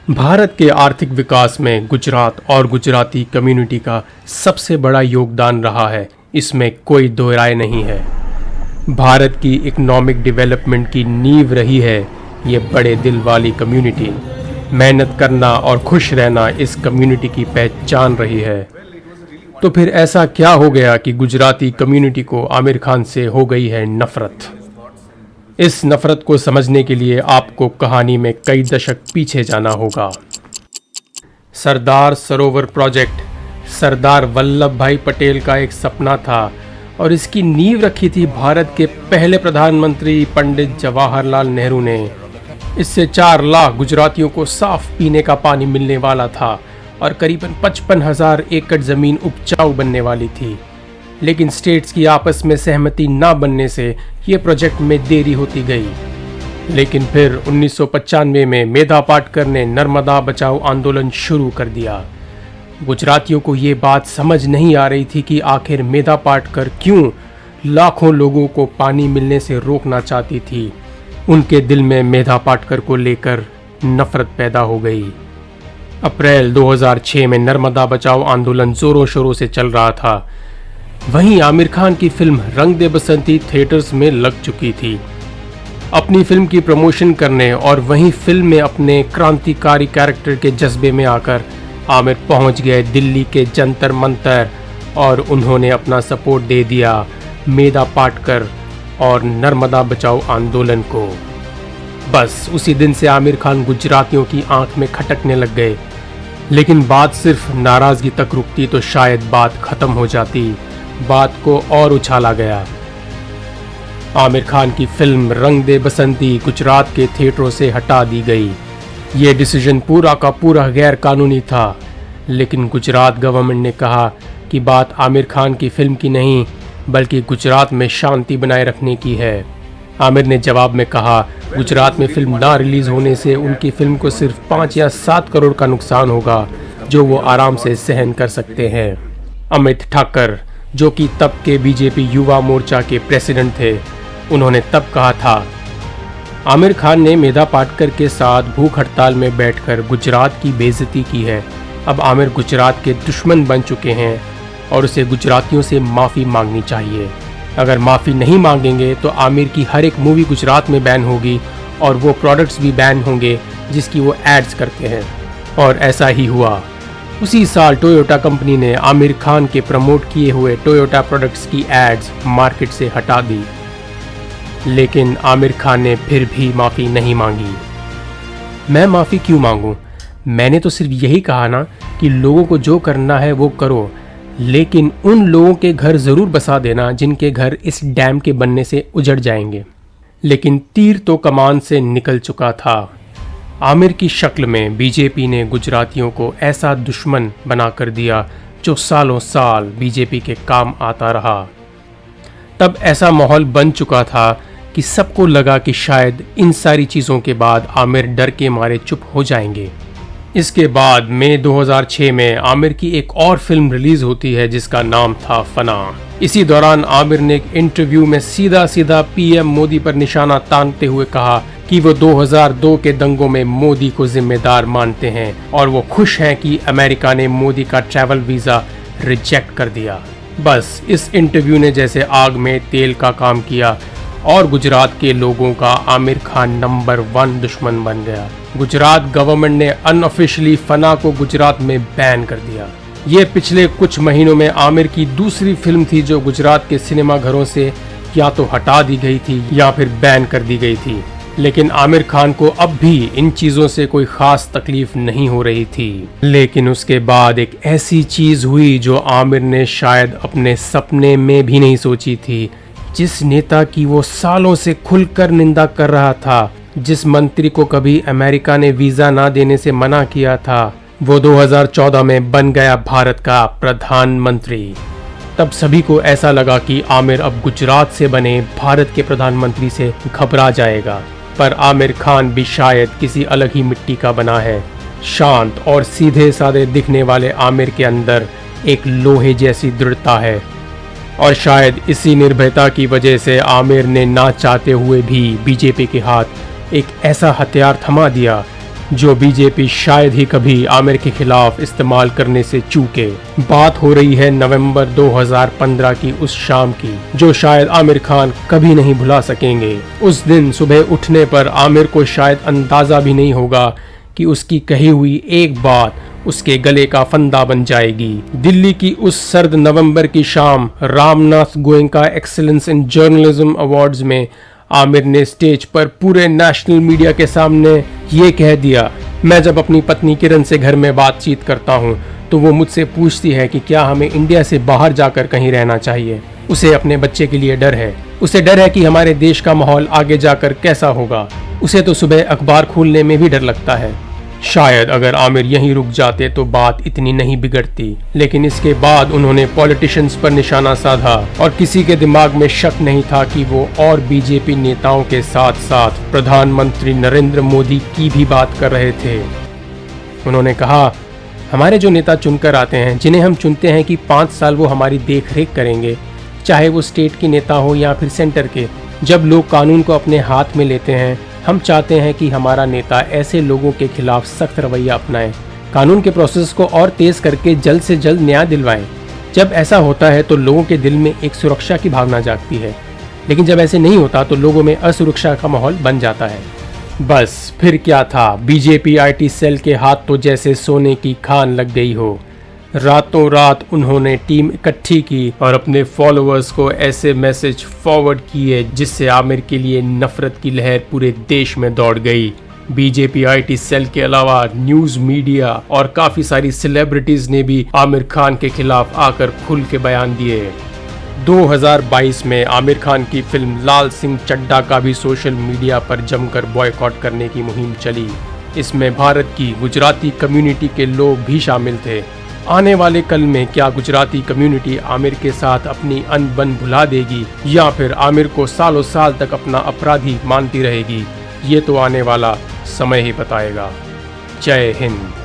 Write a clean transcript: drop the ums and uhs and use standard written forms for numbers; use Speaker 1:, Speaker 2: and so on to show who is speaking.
Speaker 1: भारत के आर्थिक विकास में गुजरात और गुजराती कम्युनिटी का सबसे बड़ा योगदान रहा है, इसमें कोई दो राय नहीं है। भारत की इकोनॉमिक डेवलपमेंट की नींव रही है ये बड़े दिल वाली कम्युनिटी। मेहनत करना और खुश रहना इस कम्युनिटी की पहचान रही है। तो फिर ऐसा क्या हो गया कि गुजराती कम्युनिटी को आमिर खान से हो गई है नफरत? इस नफरत को समझने के लिए आपको कहानी में कई दशक पीछे जाना होगा। सरदार सरोवर प्रोजेक्ट सरदार वल्लभ भाई पटेल का एक सपना था और इसकी नींव रखी थी भारत के पहले प्रधानमंत्री पंडित जवाहरलाल नेहरू ने। इससे 4 लाख गुजरातियों को साफ पीने का पानी मिलने वाला था और करीबन 55,000 एकड़ जमीन उपजाऊ बनने वाली थी। लेकिन स्टेट्स की आपस में सहमति ना बनने से ये प्रोजेक्ट में देरी होती गई। लेकिन फिर 1995 में मेधा पाटकर ने नर्मदा बचाओ आंदोलन शुरू कर दिया। गुजरातियों को ये बात समझ नहीं आ रही थी कि आखिर मेधा पाटकर क्यों लाखों लोगों को पानी मिलने से रोकना चाहती थी। उनके दिल में मेधा पाटकर को लेकर नफरत पैदा हो गई। अप्रैल 2006 में नर्मदा बचाओ आंदोलन जोरों शोरों से चल रहा था। वहीं आमिर खान की फिल्म रंग दे बसंती थिएटर्स में लग चुकी थी। अपनी फिल्म की प्रमोशन करने और वहीं फिल्म में अपने क्रांतिकारी कैरेक्टर के जज्बे में आकर आमिर पहुंच गए दिल्ली के जंतर मंतर और उन्होंने अपना सपोर्ट दे दिया मेधा पाटकर और नर्मदा बचाओ आंदोलन को। बस उसी दिन से आमिर खान गुजरातियों की आंख में खटकने लग गए। लेकिन बात सिर्फ नाराजगी तक रुकती तो शायद बात खत्म हो जाती। बात को और उछाला गया। आमिर खान की फिल्म रंग दे बसंती गुजरात के थिएटरों से हटा दी गई। ये डिसीजन पूरा का पूरा गैर कानूनी था। लेकिन गुजरात गवर्नमेंट ने कहा कि बात आमिर खान की फिल्म की नहीं बल्कि गुजरात में शांति बनाए रखने की है। आमिर ने जवाब में कहा गुजरात में फिल्म ना रिलीज होने से उनकी फिल्म को सिर्फ 5 या 7 करोड़ का नुकसान होगा जो वो आराम से सहन कर सकते हैं। अमित ठाकर जो कि तब के बीजेपी युवा मोर्चा के प्रेसिडेंट थे, उन्होंने तब कहा था आमिर खान ने मेधा पाटकर के साथ भूख हड़ताल में बैठकर गुजरात की बेइज्जती की है। अब आमिर गुजरात के दुश्मन बन चुके हैं और उसे गुजरातियों से माफ़ी मांगनी चाहिए। अगर माफ़ी नहीं मांगेंगे तो आमिर की हर एक मूवी गुजरात में बैन होगी और वो प्रोडक्ट्स भी बैन होंगे जिसकी वो एड्स करते हैं। और ऐसा ही हुआ। उसी साल टोयोटा कंपनी ने आमिर खान के प्रमोट किए हुए टोयोटा प्रोडक्ट्स की एड्स मार्केट से हटा दी। लेकिन आमिर खान ने फिर भी माफ़ी नहीं मांगी। मैं माफ़ी क्यों मांगूं? मैंने तो सिर्फ यही कहा ना कि लोगों को जो करना है वो करो, लेकिन उन लोगों के घर ज़रूर बसा देना जिनके घर इस डैम के बनने से उजड़ जाएंगे। लेकिन तीर तो कमान से निकल चुका था। आमिर की शक्ल में बीजेपी ने गुजरातियों को ऐसा दुश्मन बना कर दिया जो सालों साल बीजेपी के काम आता रहा। तब ऐसा माहौल बन चुका था कि सबको लगा कि शायद इन सारी चीज़ों के बाद आमिर डर के मारे चुप हो जाएंगे। इसके बाद मई 2006 में आमिर की एक और फिल्म रिलीज होती है जिसका नाम था फना। इसी दौरान आमिर ने एक इंटरव्यू में सीधा सीधा पीएम मोदी पर निशाना तानते हुए कहा कि वो 2002 के दंगों में मोदी को जिम्मेदार मानते हैं और वो खुश हैं कि अमेरिका ने मोदी का ट्रैवल वीज़ा रिजेक्ट कर दिया। बस इस इंटरव्यू ने जैसे आग में तेल का काम किया और गुजरात के लोगों का आमिर खान नंबर 1 दुश्मन बन गया। गुजरात गवर्नमेंट ने अनऑफिशियली फना को गुजरात में बैन कर दिया। ये पिछले कुछ महीनों में आमिर की दूसरी फिल्म थी जो गुजरात के सिनेमा घरों से या तो हटा दी गई थी या फिर बैन कर दी गई थी। लेकिन आमिर खान को अब भी इन चीज़ों से कोई ख़ास तकलीफ नहीं हो रही थी। लेकिन उसके बाद एक ऐसी चीज़ हुई जो आमिर ने शायद अपने सपने में भी नहीं सोची थी। जिस नेता की वो सालों से खुलकर निंदा कर रहा था, जिस मंत्री को कभी अमेरिका ने वीज़ा ना देने से मना किया था, वो 2014 में बन गया भारत का प्रधानमंत्री। तब सभी को ऐसा लगा कि आमिर अब गुजरात से बने भारत के प्रधानमंत्री से घबरा जाएगा। पर आमिर खान भी शायद किसी अलग ही मिट्टी का बना है। शांत और सीधे साधे दिखने वाले आमिर के अंदर एक लोहे जैसी दृढ़ता है और शायद इसी निर्भयता की वजह से आमिर ने ना चाहते हुए भी बीजेपी के हाथ एक ऐसा हथियार थमा दिया जो बीजेपी शायद ही कभी आमिर के खिलाफ इस्तेमाल करने से चूके। बात हो रही है नवंबर 2015 की उस शाम की, जो शायद आमिर खान कभी नहीं भुला सकेंगे। उस दिन सुबह उठने पर आमिर को शायद अंदाजा भी नहीं होगा कि उसकी कही हुई एक बात उसके गले का फंदा बन जाएगी। दिल्ली की उस सर्द नवंबर की शाम Ramnath Goenka excellence in journalism awards में आमिर ने स्टेज पर पूरे नेशनल मीडिया के सामने ये कह दिया, मैं जब अपनी पत्नी किरण से घर में बातचीत करता हूँ तो वो मुझसे पूछती है कि क्या हमें इंडिया से बाहर जाकर कहीं रहना चाहिए। उसे अपने बच्चे के लिए डर है। उसे डर है कि हमारे देश का माहौल आगे जाकर कैसा होगा। उसे तो सुबह अखबार खोलने में भी डर लगता है। शायद अगर आमिर यहीं रुक जाते तो बात इतनी नहीं बिगड़ती, लेकिन इसके बाद उन्होंने पॉलिटिशियंस पर निशाना साधा और किसी के दिमाग में शक नहीं था कि वो और बीजेपी नेताओं के साथ साथ प्रधानमंत्री नरेंद्र मोदी की भी बात कर रहे थे। उन्होंने कहा, हमारे जो नेता चुनकर आते हैं, जिन्हें हम चुनते हैं कि 5 साल वो हमारी देख रेख करेंगे, चाहे वो स्टेट के नेता हो या फिर सेंटर के, जब लोग कानून को अपने हाथ में लेते हैं, हम चाहते हैं कि हमारा नेता ऐसे लोगों के खिलाफ सख्त रवैया अपनाए, कानून के प्रोसेस को और तेज करके जल्द से जल्द न्याय दिलवाएं। जब ऐसा होता है तो लोगों के दिल में एक सुरक्षा की भावना जागती है, लेकिन जब ऐसे नहीं होता तो लोगों में असुरक्षा का माहौल बन जाता है। बस फिर क्या था, बीजेपी IT सेल के हाथ तो जैसे सोने की खान लग गई हो। रातों रात उन्होंने टीम इकट्ठी की और अपने फॉलोअर्स को ऐसे मैसेज फॉरवर्ड किए जिससे आमिर के लिए नफरत की लहर पूरे देश में दौड़ गई। बीजेपी IT सेल के अलावा न्यूज मीडिया और काफी सारी सेलिब्रिटीज ने भी आमिर खान के खिलाफ आकर खुल के बयान दिए। 2022 में आमिर खान की फिल्म लाल सिंह चड्ढा का भी सोशल मीडिया पर जमकर बॉयकॉट करने की मुहिम चली। इसमें भारत की गुजराती कम्युनिटी के लोग भी शामिल थे। आने वाले कल में क्या गुजराती कम्युनिटी आमिर के साथ अपनी अनबन भुला देगी या फिर आमिर को सालों साल तक अपना अपराधी मानती रहेगी, ये तो आने वाला समय ही बताएगा। जय हिंद।